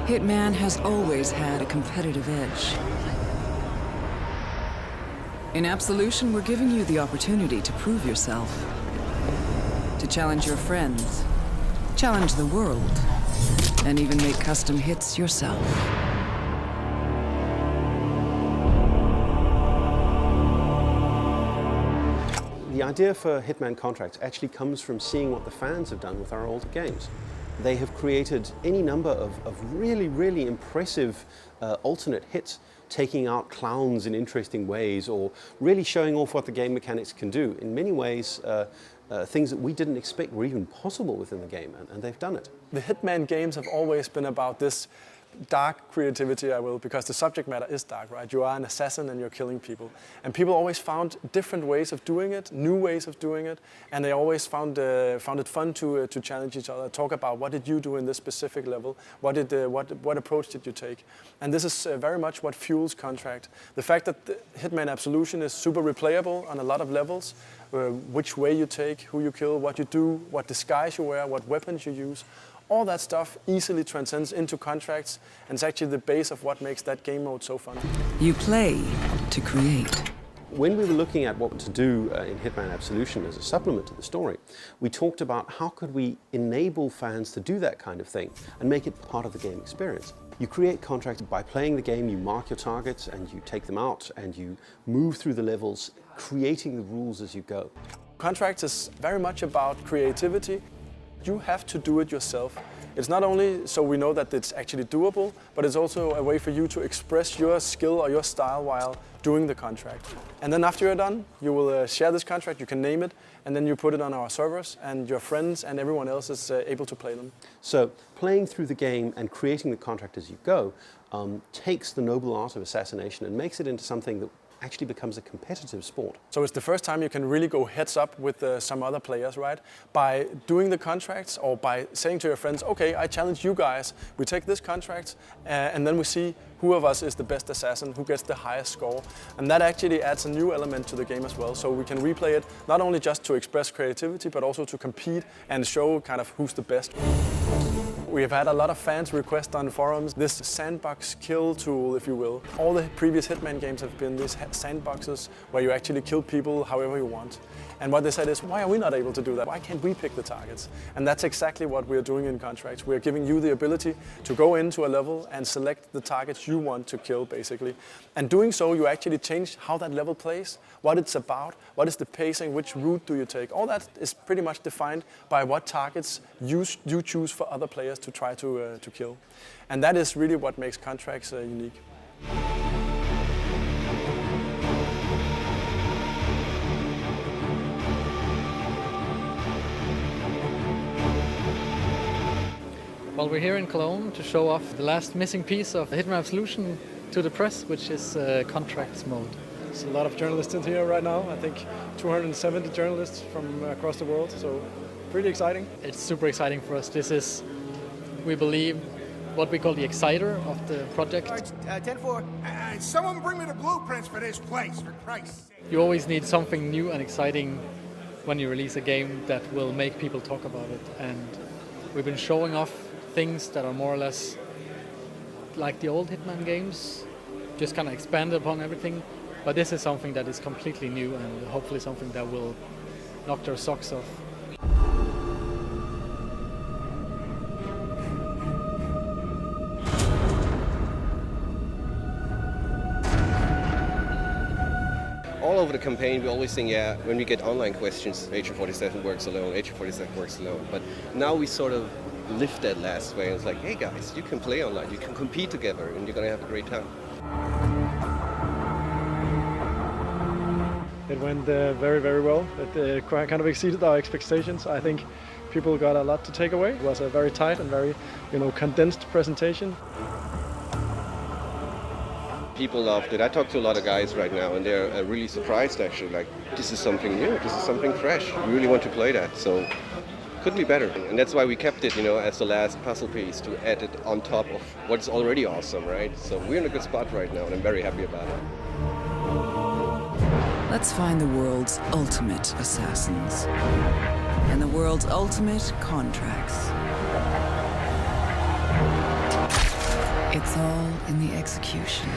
Hitman has always had a competitive edge. In Absolution, we're giving you the opportunity to prove yourself, to challenge your friends, challenge the world, and even make custom hits yourself. The idea for Hitman Contracts actually comes from seeing what the fans have done with our older games. They have created any number of really impressive alternate hits, taking out clowns in interesting ways, or really showing off what the game mechanics can do. In many ways, things that we didn't expect were even possible within the game, and they've done it. The Hitman games have always been about this dark creativity, because the subject matter is dark, right? You are an assassin and you're killing people. And people always found different ways of doing it, new ways of doing it, and they always found it fun to challenge each other, talk about what did you do in this specific level, what approach did you take. And this is very much what fuels Contract. The fact that the Hitman Absolution is super replayable on a lot of levels, which way you take, who you kill, what you do, what disguise you wear, what weapons you use, all that stuff easily transcends into Contracts, and it's actually the base of what makes that game mode so fun. You play to create. When we were looking at what to do in Hitman Absolution as a supplement to the story, we talked about how could we enable fans to do that kind of thing and make it part of the game experience. You create Contracts by playing the game, you mark your targets and you take them out and you move through the levels, creating the rules as you go. Contracts is very much about creativity. You have to do it yourself. It's not only so we know that it's actually doable, but it's also a way for you to express your skill or your style while doing the contract. And then after you're done, you will share this contract, you can name it, and then you put it on our servers, and your friends and everyone else is able to play them. So playing through the game and creating the contract as you go takes the noble art of assassination and makes it into something that actually becomes a competitive sport. So it's the first time you can really go heads up with some other players, right? By doing the contracts or by saying to your friends, okay, I challenge you guys, we take this contract and then we see who of us is the best assassin, who gets the highest score. And that actually adds a new element to the game as well. So we can replay it not only just to express creativity, but also to compete and show kind of who's the best. We have had a lot of fans request on forums this sandbox kill tool, if you will. All the previous Hitman games have been these sandboxes where you actually kill people however you want. And what they said is, why are we not able to do that? Why can't we pick the targets? And that's exactly what we're doing in Contracts. We're giving you the ability to go into a level and select the targets you want to kill, basically. And doing so, you actually change how that level plays, what it's about, what is the pacing, which route do you take. All that is pretty much defined by what targets you choose for other players to try to kill. And that is really what makes Contracts unique. Well, we're here in Cologne to show off the last missing piece of Hitman Absolution to the press, which is Contracts Mode. There's a lot of journalists in here right now. I think 270 journalists from across the world, so pretty exciting. It's super exciting for us. This is, we believe, what we call the exciter of the project. 10-4. Someone bring me the blueprints for this place, for Christ's sake. You always need something new and exciting when you release a game that will make people talk about it. And we've been showing off things that are more or less like the old Hitman games, just kind of expand upon everything. But this is something that is completely new and hopefully something that will knock their socks off. All over the campaign, we always think, yeah, when we get online questions, Agent 47 works alone, Agent 47 works alone. But now we sort of lift that last way and it's like, hey guys, you can play online, you can compete together, and you're going to have a great time. It went very, very well. It kind of exceeded our expectations. I think people got a lot to take away. It was a very tight and very, condensed presentation. People loved it. I talked to a lot of guys right now and they're really surprised actually, like, this is something new, this is something fresh. We really want to play that, so couldn't be better. And that's why we kept it, as the last puzzle piece to add it on top of what's already awesome, right? So we're in a good spot right now and I'm very happy about it. Let's find the world's ultimate assassins and the world's ultimate contracts. It's all in the execution.